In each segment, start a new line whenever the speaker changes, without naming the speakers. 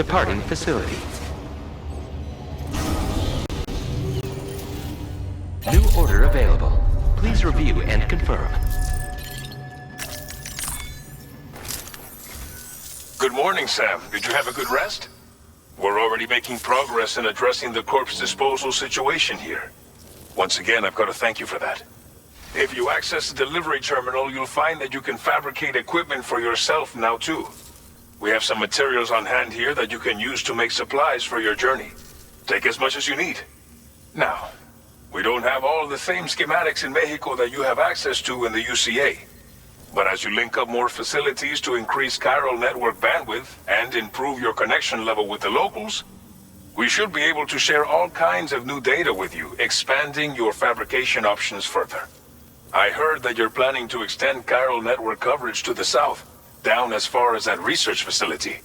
Departing facility. New order available. Please review and confirm.
Good morning, Sam. Did you have a good rest? We're already making progress in addressing the corpse disposal situation here. Once again, I've got to thank you for that. If you access the delivery terminal, you'll find that you can fabricate equipment for yourself now too. We have some materials on hand here that you can use to make supplies for your journey. Take as much as you need. Now, we don't have all the same schematics in Mexico that you have access to in the UCA. But as you link up more facilities to increase chiral network bandwidth and improve your connection level with the locals, we should be able to share all kinds of new data with you, expanding your fabrication options further. I heard that you're planning to extend chiral network coverage to the south, down as far as that research facility.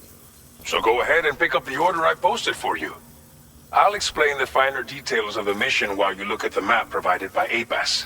So go ahead and pick up the order I posted for you. I'll explain the finer details of the mission while you look at the map provided by ABAS.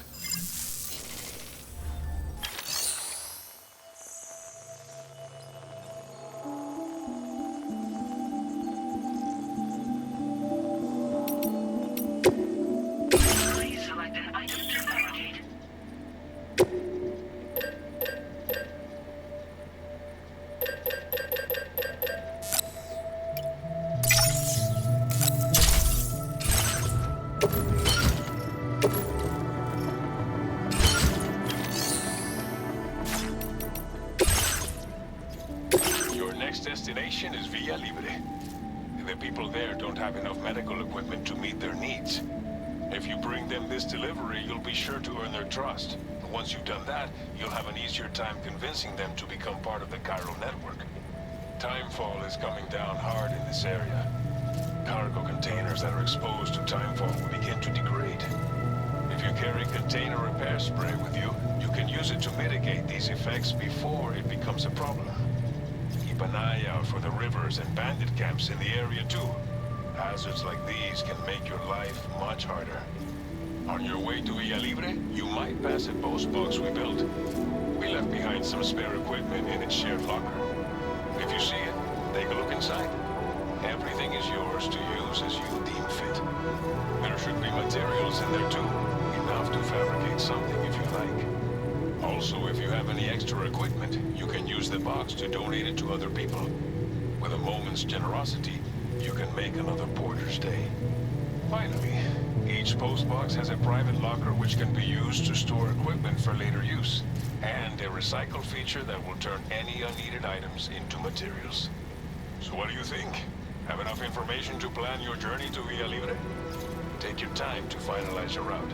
Destination is Villa Libre. The people there don't have enough medical equipment to meet their needs. If you bring them this delivery, you'll be sure to earn their trust. Once you've done that, you'll have an easier time convincing them to become part of the chiral network. Timefall is coming down hard in this area. Cargo containers that are exposed to timefall will begin to degrade. If you carry container repair spray with you, you can use it to mitigate these effects before it becomes a problem. Keep an eye out for the rivers and bandit camps in the area too. Hazards like these can make your life much harder. On your way to Villa Libre, you might pass a post box we built. We left behind some spare equipment in its shared locker. If you see it, take a look inside. Everything is yours to use as you deem fit. There should be materials in there too, enough to fabricate something if you like. Also, if you have any extra equipment, you can use the box to donate it to other people. With a moment's generosity, you can make another porter's day. Finally, each post box has a private locker which can be used to store equipment for later use, and a recycle feature that will turn any unneeded items into materials. So what do you think? Have enough information to plan your journey to Villa Libre? Take your time to finalize your route.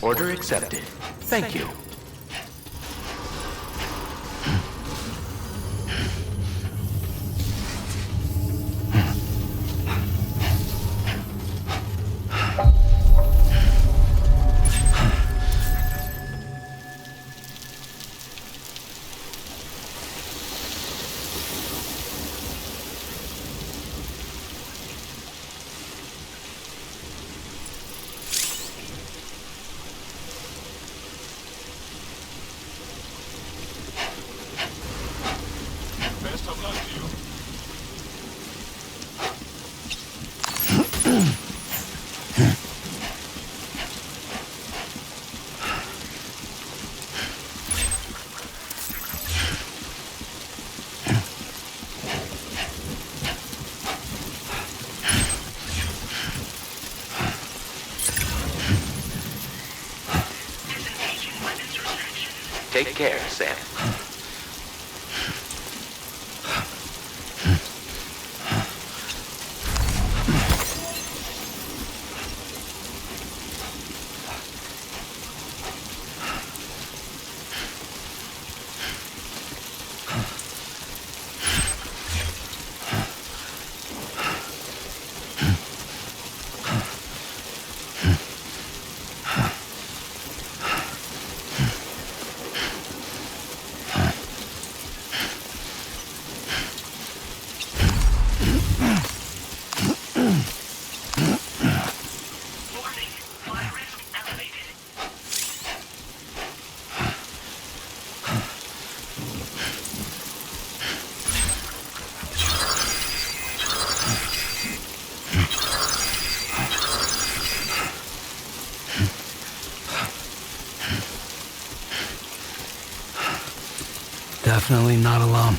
Order accepted. Thank you. Take care, Sam.
Definitely not alone.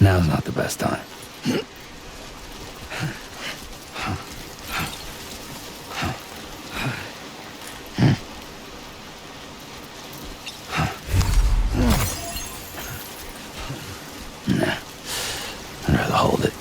Now's not the best time. Nah, I'd rather hold it.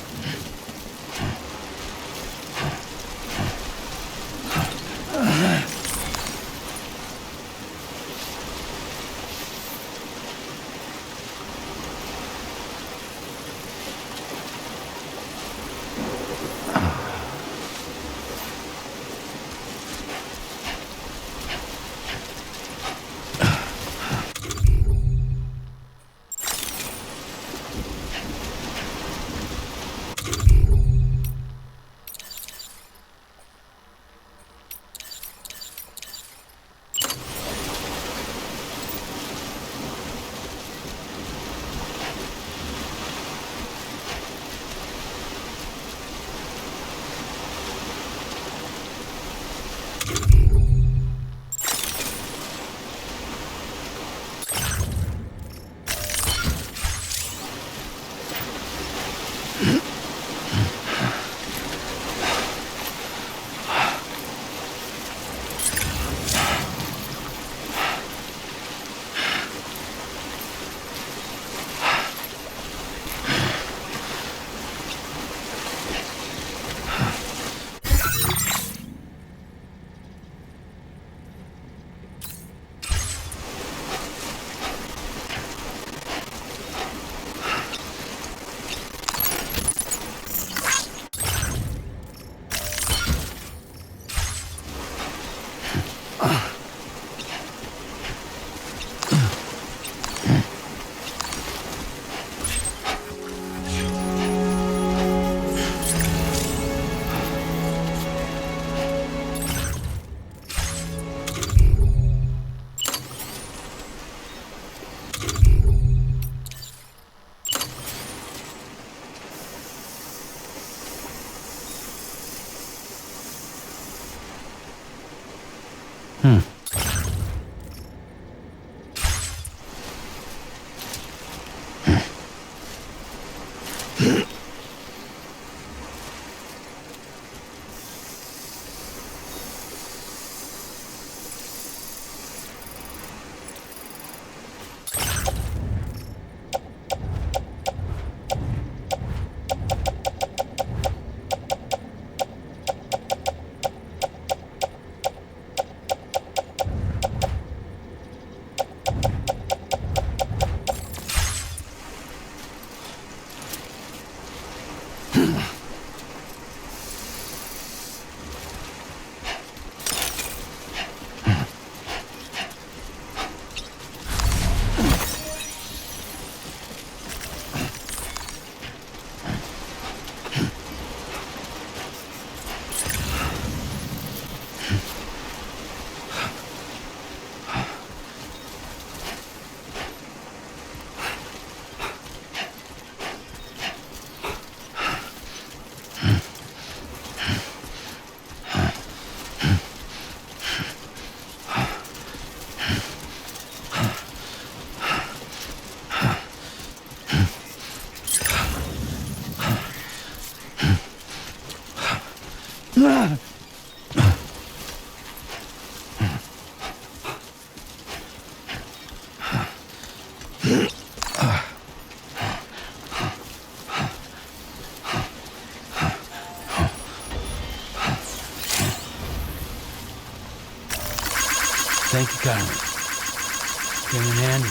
Thank you kindly. Came in handy.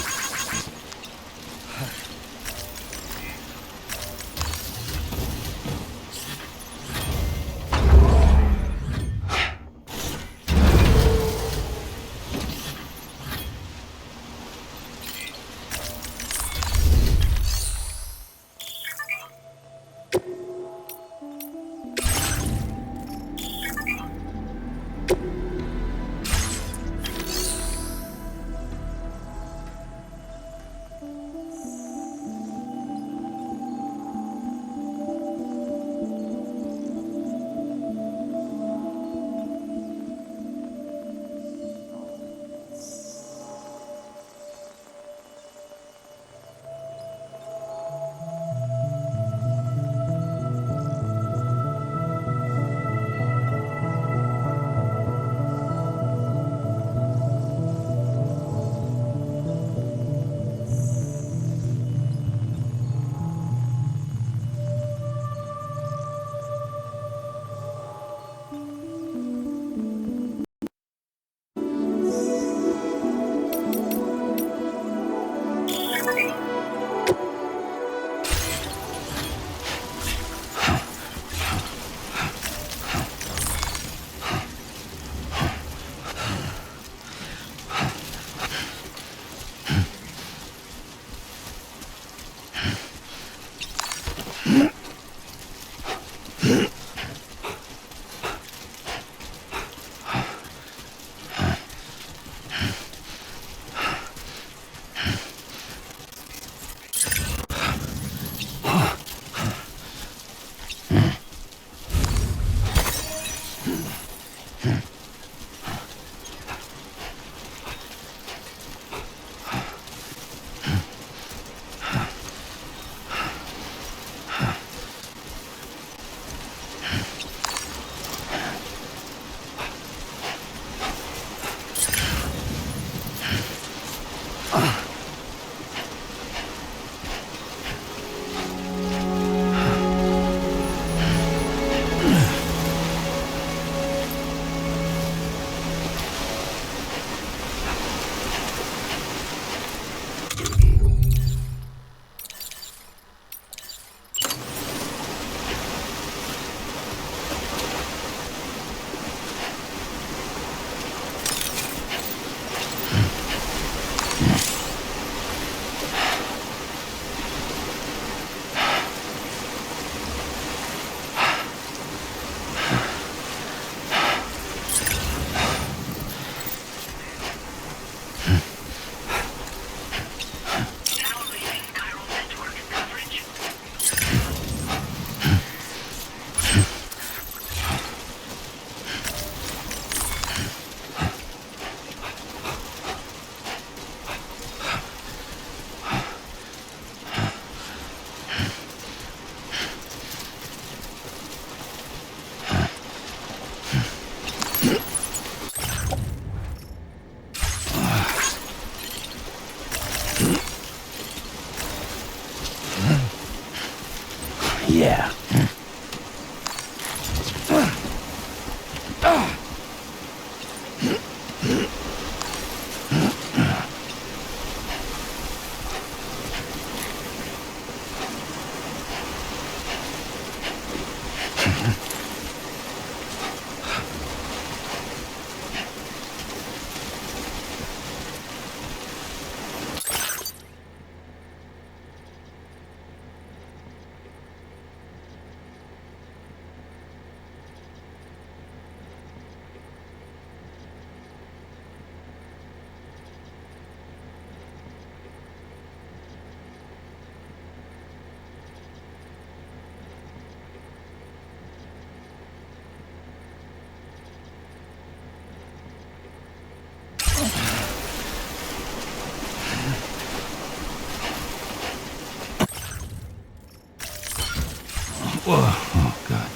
Whoa. Oh, God.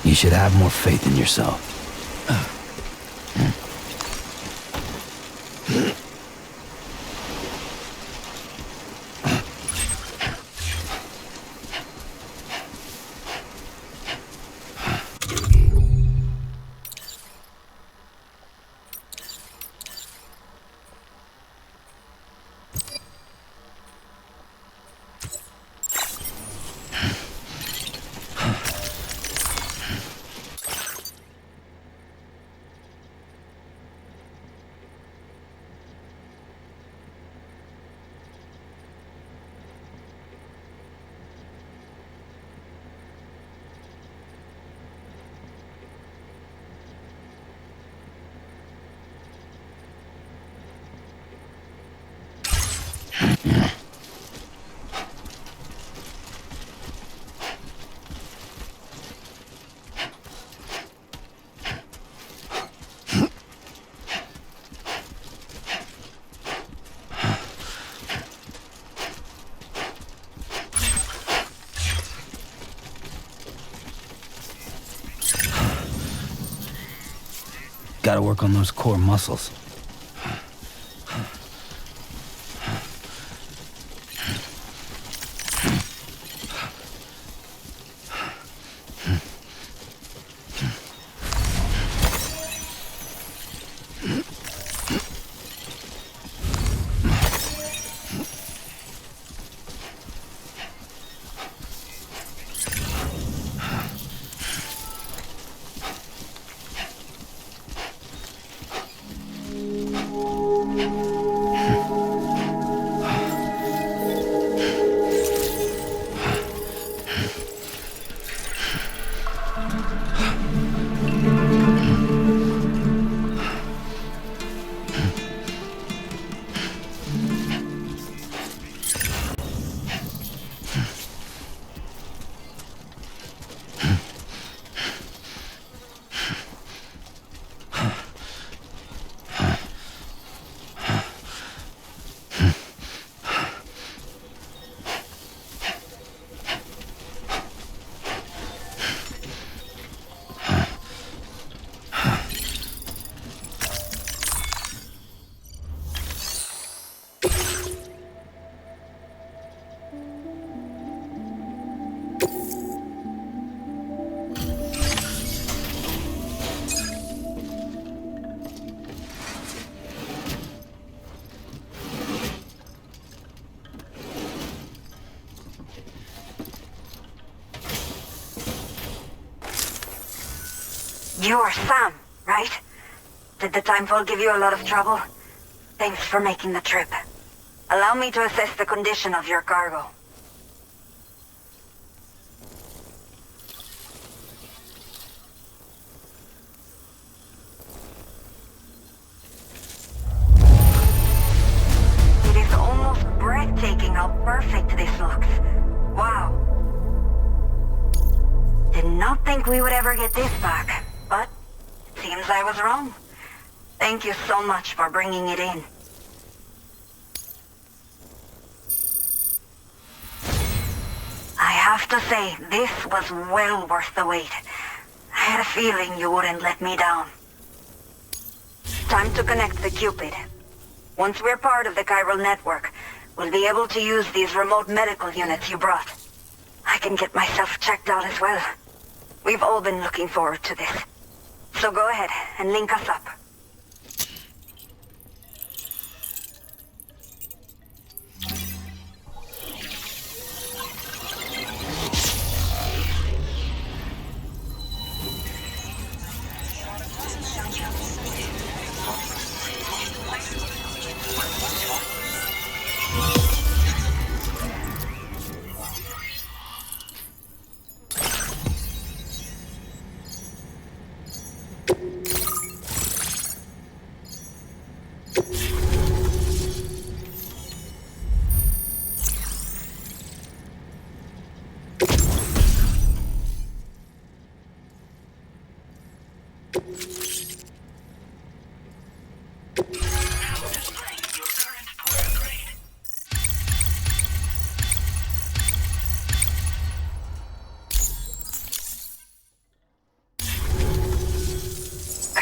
You should have more faith in yourself. Gotta work on those core muscles.
You're Sam, right? Did the timefall give you a lot of trouble? Thanks for making the trip. Allow me to assess the condition of your cargo. It is almost breathtaking how perfect this looks. Wow. Did not think we would ever get this back. But seems I was wrong. Thank you so much for bringing it in. I have to say, this was well worth the wait. I had a feeling you wouldn't let me down. Time to connect the Cupid. Once we're part of the chiral network, we'll be able to use these remote medical units you brought. I can get myself checked out as well. We've all been looking forward to this. So go ahead and link us up.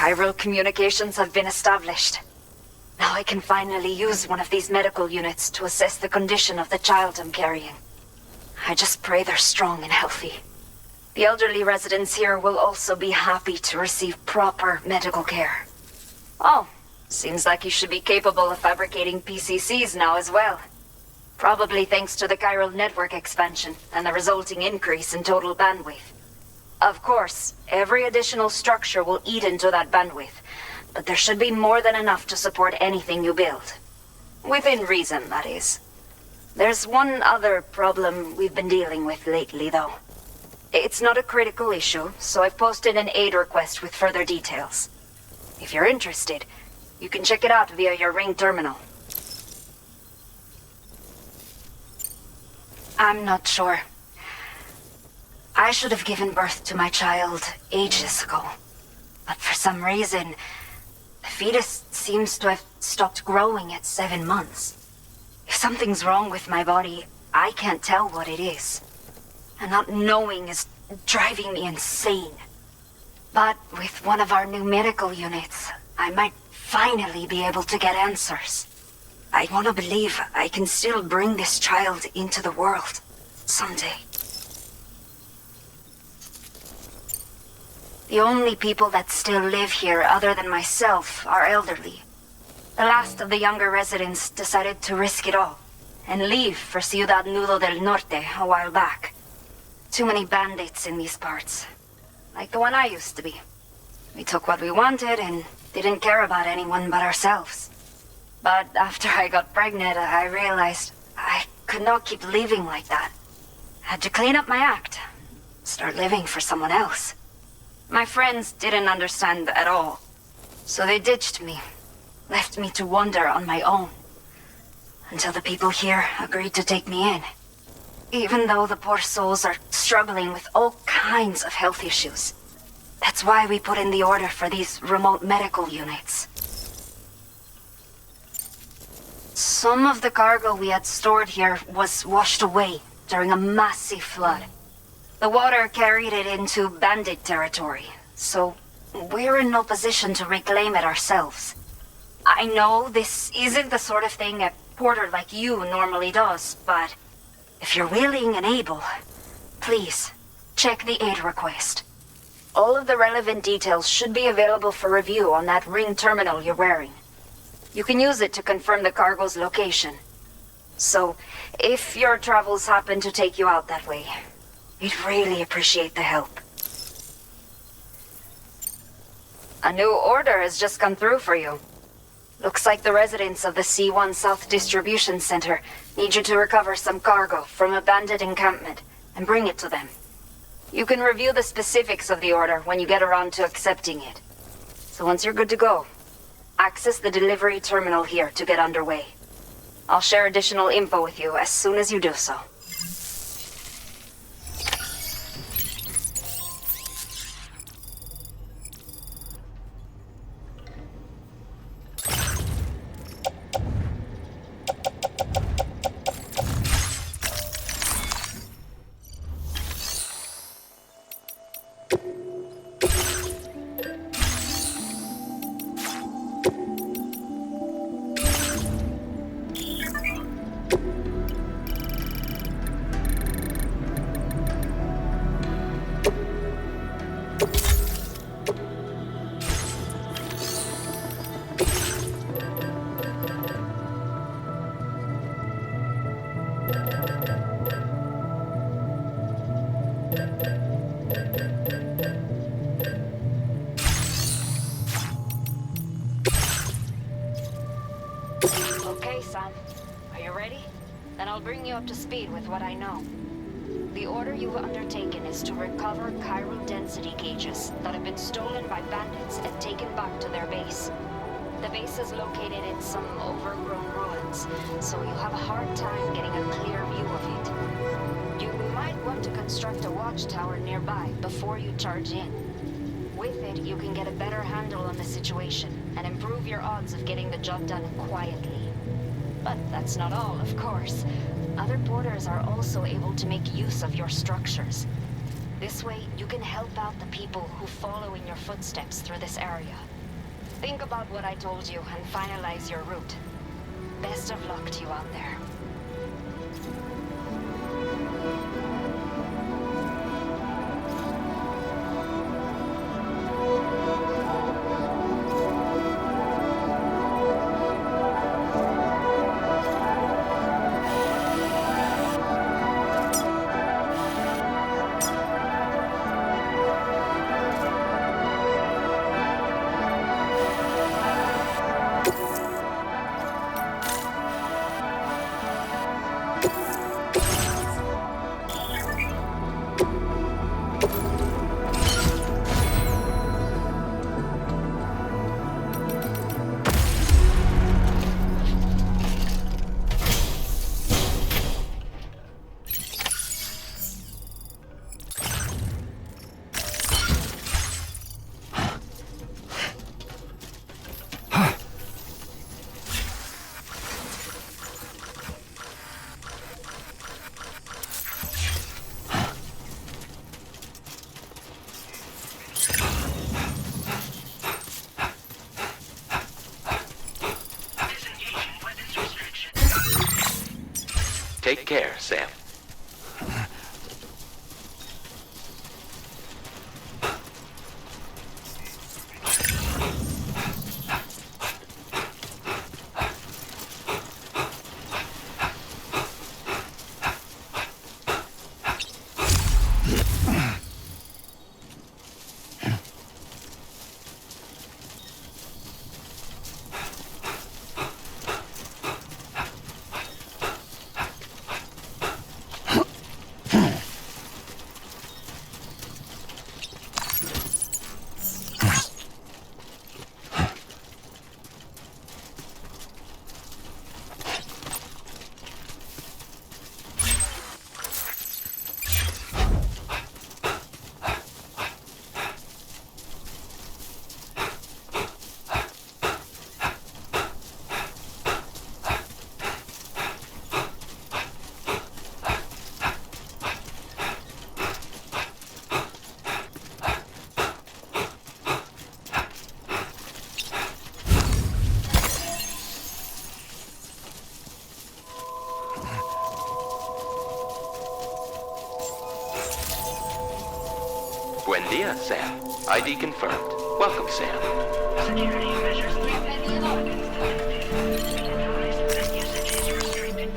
chiral communications have been established. Now I can finally use one of these medical units to assess the condition of the child I'm carrying. I just pray they're strong and healthy. The elderly residents here will also be happy to receive proper medical care. Oh, seems like you should be capable of fabricating PCCs now as well. Probably thanks to the chiral network expansion and the resulting increase in total bandwidth. Of course, every additional structure will eat into that bandwidth, but there should be more than enough to support anything you build. Within reason, that is. There's one other problem we've been dealing with lately, though. It's not a critical issue, so I've posted an aid request with further details. If you're interested, you can check it out via your Ring terminal. I'm not sure. I should have given birth to my child ages ago. But for some reason, the fetus seems to have stopped growing at 7 months. If something's wrong with my body, I can't tell what it is. And not knowing is driving me insane. But with one of our new medical units, I might finally be able to get answers. I want to believe I can still bring this child into the world someday. The only people that still live here other than myself are elderly. The last of the younger residents decided to risk it all and leave for Ciudad Nudo del Norte a while back. Too many bandits in these parts. Like the one I used to be. We took what we wanted and didn't care about anyone but ourselves. But after I got pregnant, I realized I could not keep living like that. Had to clean up my act. Start living for someone else. My friends didn't understand at all. So they ditched me. Left me to wander on my own. Until the people here agreed to take me in. Even though the poor souls are struggling with all kinds of health issues. That's why we put in the order for these remote medical units. Some of the cargo we had stored here was washed away during a massive flood. The water carried it into bandit territory, so we're in no position to reclaim it ourselves. I know this isn't the sort of thing a porter like you normally does, but if you're willing and able, please check the aid request. All of the relevant details should be available for review on that Ring terminal you're wearing. You can use it to confirm the cargo's location. So, if your travels happen to take you out that way, we'd really appreciate the help. A new order has just come through for you. Looks like the residents of the C1 South Distribution Center need you to recover some cargo from a bandit encampment and bring it to them. You can review the specifics of the order when you get around to accepting it. So once you're good to go, access the delivery terminal here to get underway. I'll share additional info with you as soon as you do so. Okay, son. Are you ready? Then I'll bring you up to speed with what I know. The order you've undertaken is to recover chiral density gauges that have been stolen by bandits and taken back to their base. The base is located in some overgrown ruins, so you'll have a hard time getting a clear view of it. You might want to construct a watchtower nearby before you charge in. With it, you can get a better handle on the situation and improve your odds of getting the job done quietly. But that's not all, of course. Other porters are also able to make use of your structures. This way, you can help out the people who follow in your footsteps through this area. Think about what I told you and finalize your route. Best of luck to you out there.
Take care, Sam. Buen dia, Sam. ID confirmed. Welcome, Sam.
Security measures keep heavy logins detected. Advise that usage is restricted.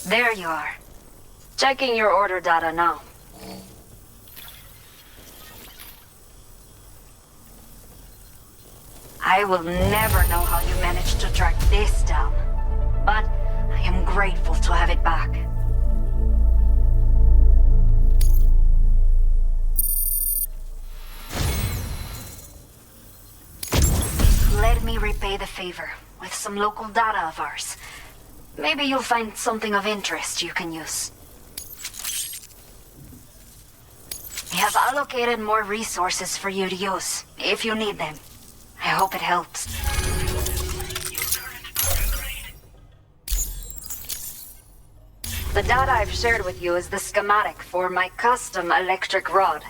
There you are. Checking your order data now. I will never know how you managed to track this down, but I am grateful to have it back. Let me repay the favor with some local data of ours. Maybe you'll find something of interest you can use. We have allocated more resources for you to use, if you need them. I hope it helps. The data I've shared with you is the schematic for my custom electric rod.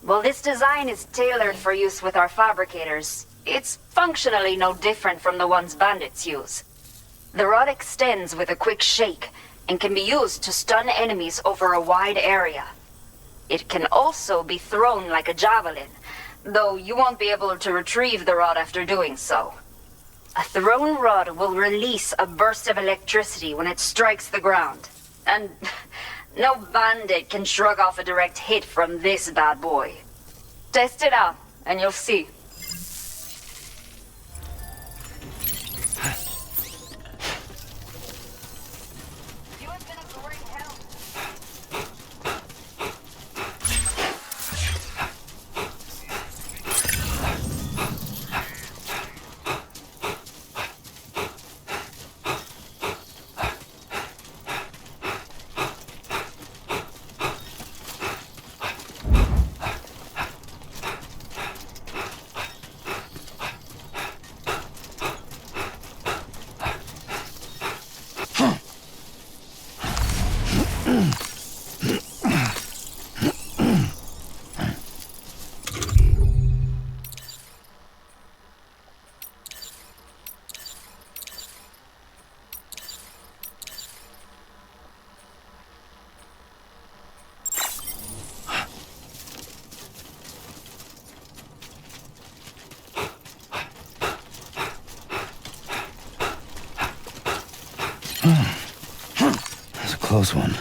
While this design is tailored for use with our fabricators, it's functionally no different from the ones bandits use. The rod extends with a quick shake and can be used to stun enemies over a wide area. It can also be thrown like a javelin, though you won't be able to retrieve the rod after doing so. A thrown rod will release a burst of electricity when it strikes the ground. And no bandit can shrug off a direct hit from this bad boy. Test it out, and you'll see. You have been a great help.
was a close one.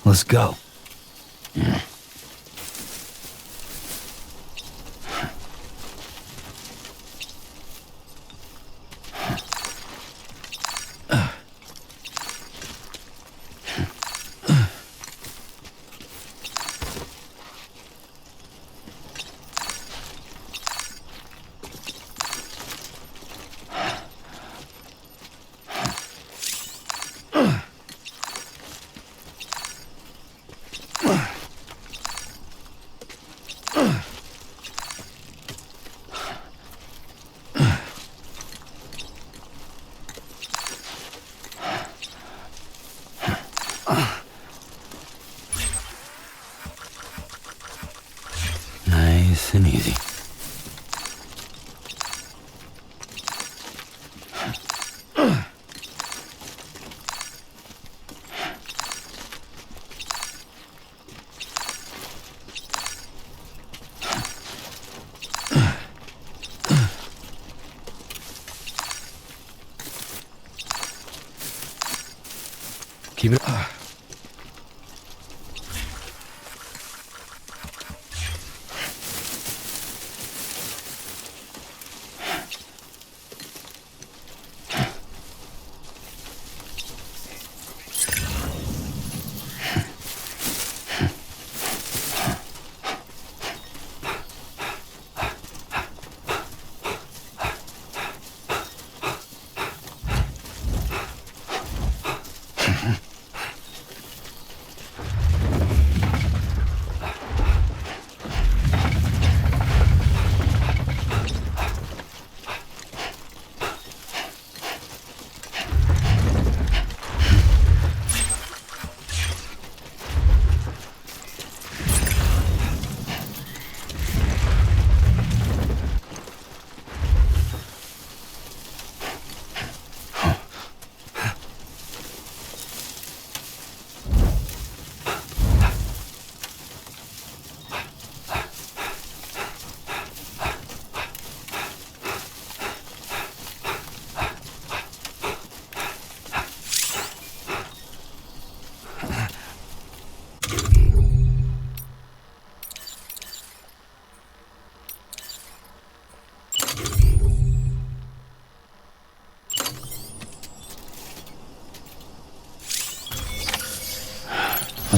Let's go. Nice and easy. Keep it.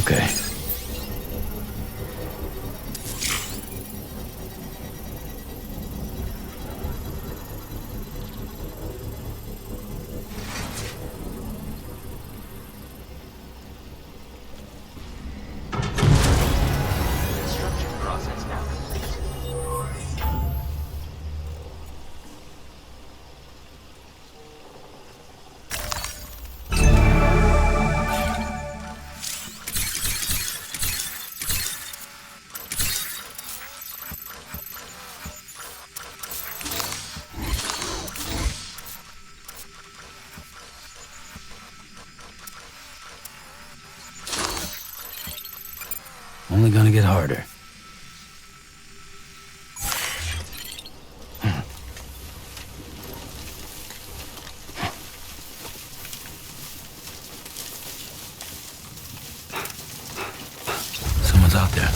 Okay.
Construction process now complete.
Only gonna get harder. Someone's out there.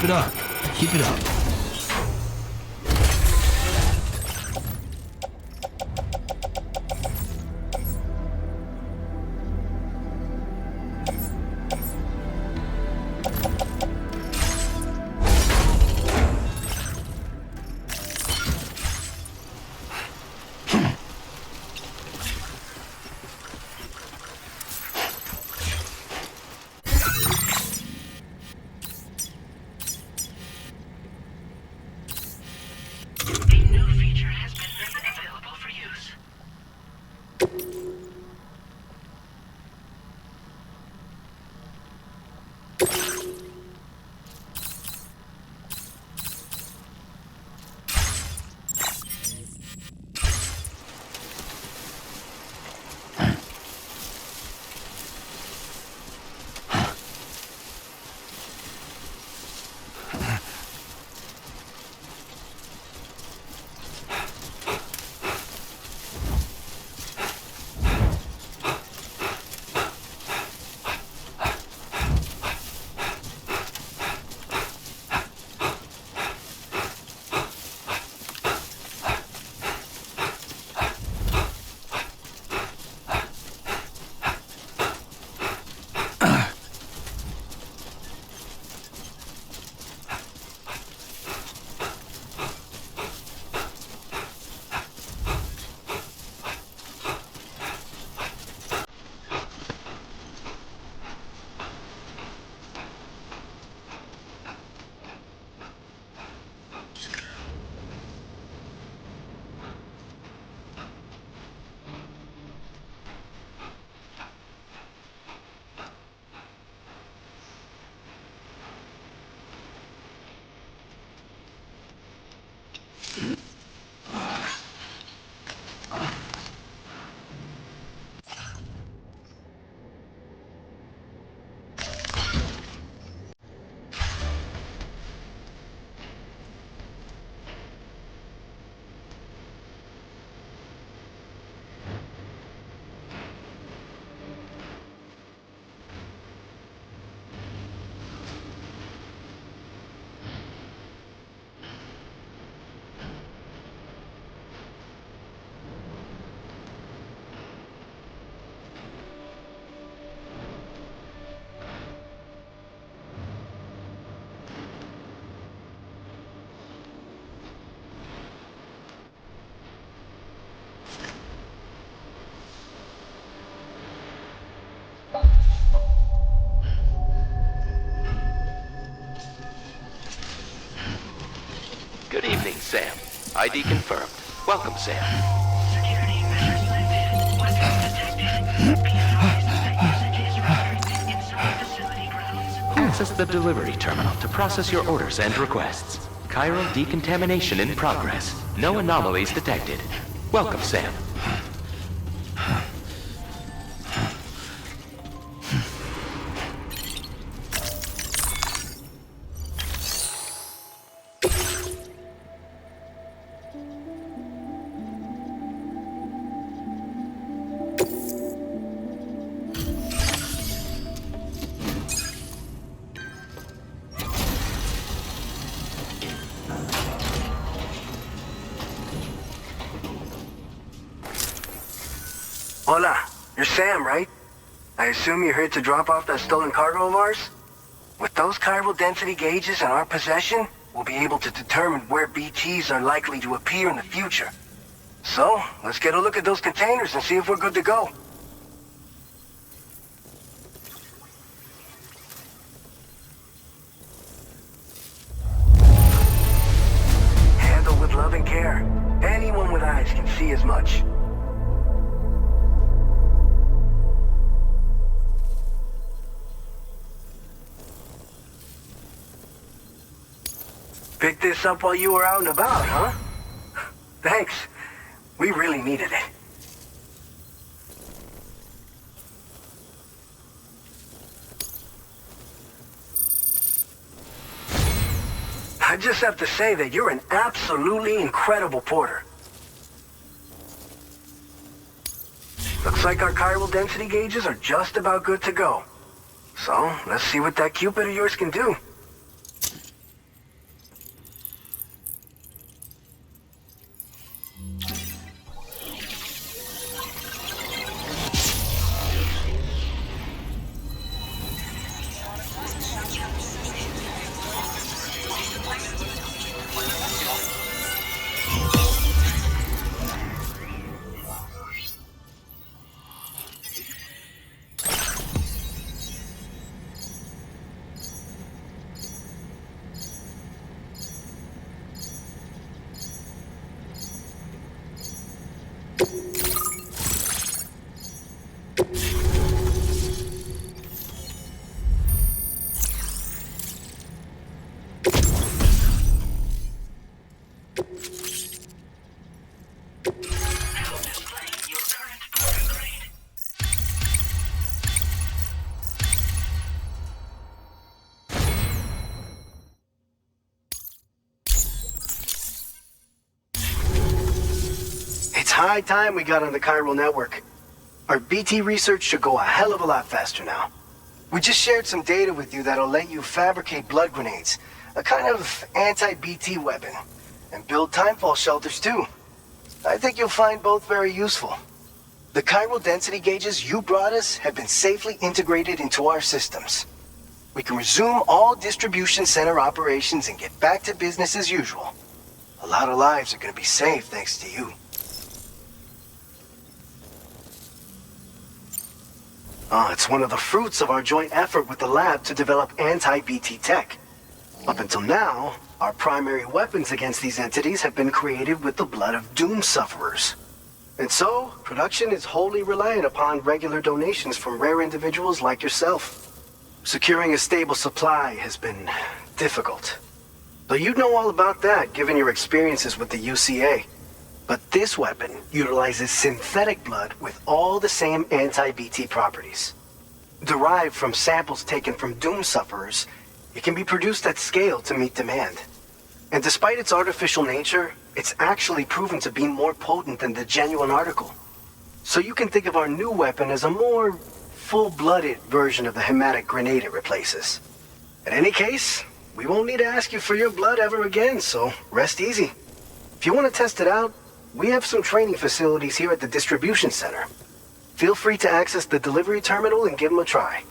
Keep it up. Keep it up.
Good evening, Sam. ID confirmed. Welcome, Sam.
Security measures lifted. Weapons detected. Be advised that usage is restricted inside facility grounds.
Access the delivery terminal to process your orders and requests. Chiral decontamination in progress. No anomalies detected. Welcome, Sam.
Hola, you're Sam, right? I assume you're here to drop off that stolen cargo of ours? With those chiral density gauges in our possession, we'll be able to determine where BTs are likely to appear in the future. So, let's get a look at those containers and see if we're good to go. Handle with love and care. Anyone with eyes can see as much. Picked this up while you were out and about, huh? Thanks. We really needed it. I just have to say that you're an absolutely incredible porter. Looks like our chiral density gauges are just about good to go. So, let's see what that Cupid of yours can do. high time we got on the chiral network. Our BT research should go a hell of a lot faster now. We just shared some data with you that'll let you fabricate blood grenades, a kind of anti-BT weapon, and build timefall shelters too. I think you'll find both very useful. The chiral density gauges you brought us have been safely integrated into our systems. We can resume all distribution center operations and get back to business as usual. A lot of lives are going to be saved thanks to you. It's one of the fruits of our joint effort with the lab to develop anti-BT tech. Up until now, our primary weapons against these entities have been created with the blood of doom sufferers. And so, production is wholly reliant upon regular donations from rare individuals like yourself. Securing a stable supply has been difficult. Though you'd know all about that, given your experiences with the UCA. But this weapon utilizes synthetic blood with all the same anti-BT properties. Derived from samples taken from doom sufferers, it can be produced at scale to meet demand. And despite its artificial nature, it's actually proven to be more potent than the genuine article. So you can think of our new weapon as a more full-blooded version of the hematic grenade it replaces. In any case, we won't need to ask you for your blood ever again, so rest easy. If you want to test it out, we have some training facilities here at the distribution center. Feel free to access the delivery terminal and give them a try.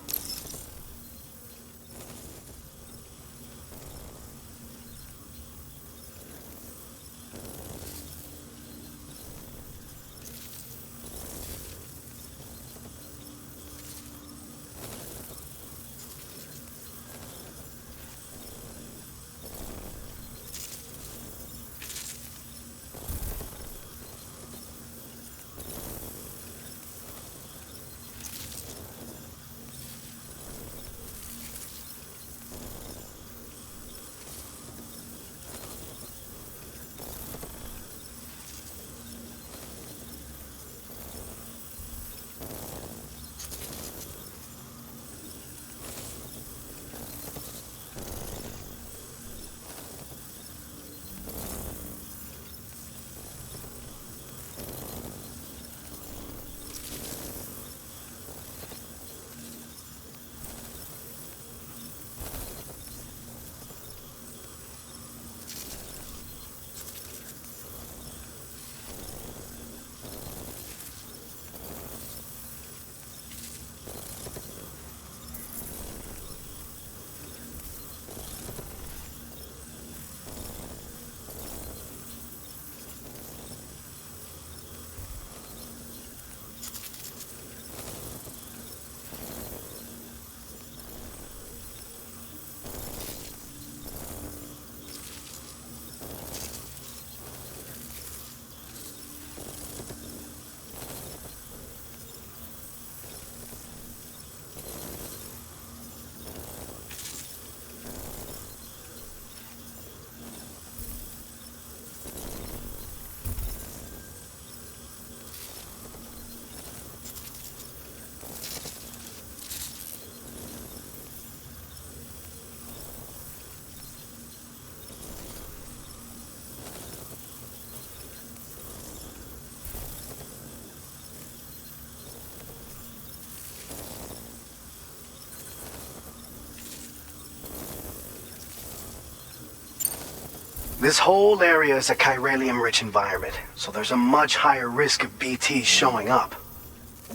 This whole area is a chiralium-rich environment, so there's a much higher risk of BTs showing up.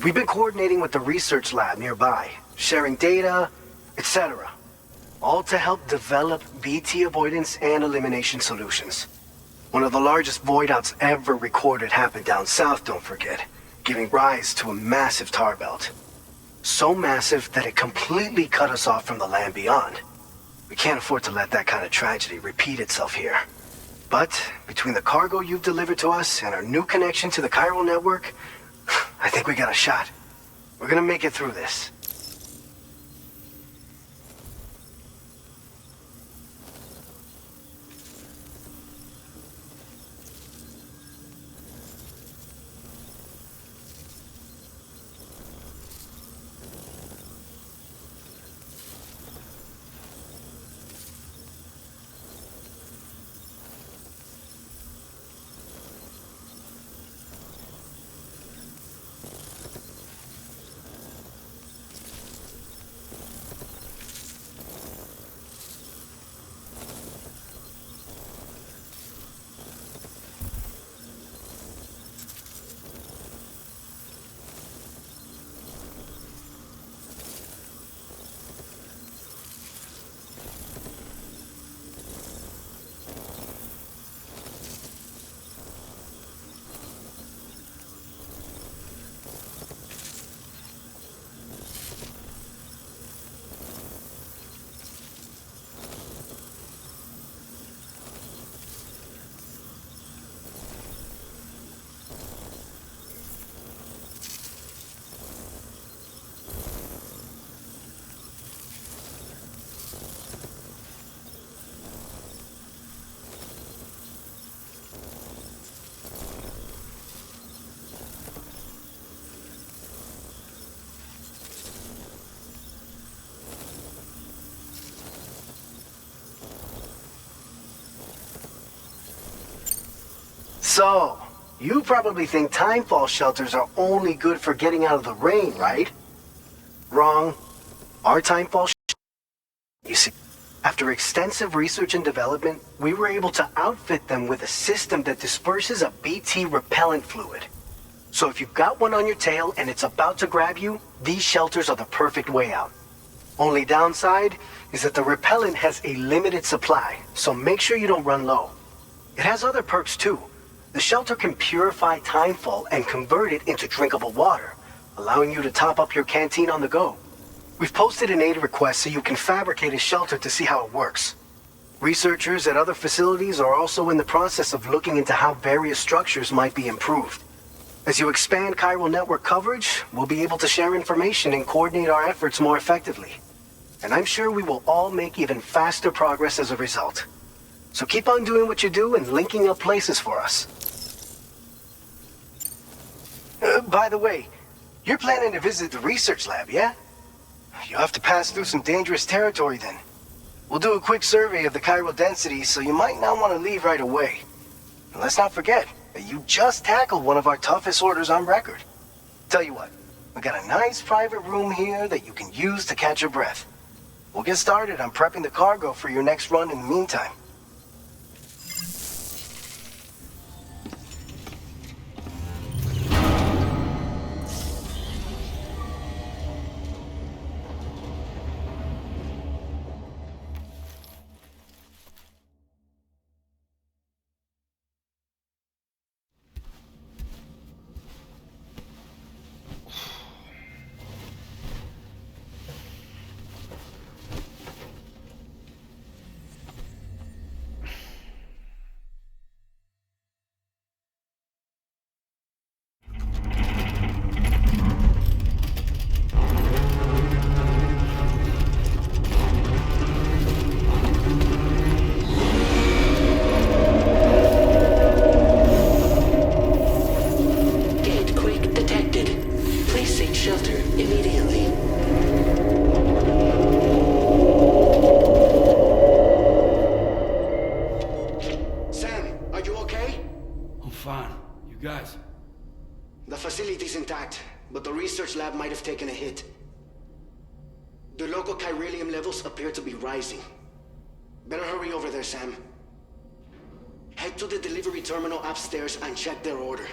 We've been coordinating with the research lab nearby, sharing data, etc. All to help develop BT avoidance and elimination solutions. One of the largest void outs ever recorded happened down south, don't forget, giving rise to a massive tar belt. So massive that it completely cut us off from the land beyond. We can't afford to let that kind of tragedy repeat itself here. But between the cargo you've delivered to us and our new connection to the chiral network, I think we got a shot. We're gonna make it through this. So, you probably think timefall shelters are only good for getting out of the rain, right? Wrong. Our timefall You see, after extensive research and development, we were able to outfit them with a system that disperses a BT repellent fluid. So if you've got one on your tail and it's about to grab you, these shelters are the perfect way out. Only downside is that the repellent has a limited supply, so make sure you don't run low. It has other perks too. The shelter can purify timefall and convert it into drinkable water, allowing you to top up your canteen on the go. We've posted an aid request so you can fabricate a shelter to see how it works. Researchers at other facilities are also in the process of looking into how various structures might be improved. As you expand chiral network coverage, we'll be able to share information and coordinate our efforts more effectively. And I'm sure we will all make even faster progress as a result. So keep on doing what you do and linking up places for us. By the way, you're planning to visit the research lab, yeah? You'll have to pass through some dangerous territory then. We'll do a quick survey of the chiral density, so you might not want to leave right away. And let's not forget that you just tackled one of our toughest orders on record. Tell you what, we got a nice private room here that you can use to catch your breath. We'll get started on prepping the cargo for your next run in the meantime.
Lab might have taken a hit. The local chiralium levels appear to be rising. Better hurry over there, Sam. Head to the delivery terminal upstairs and check their order.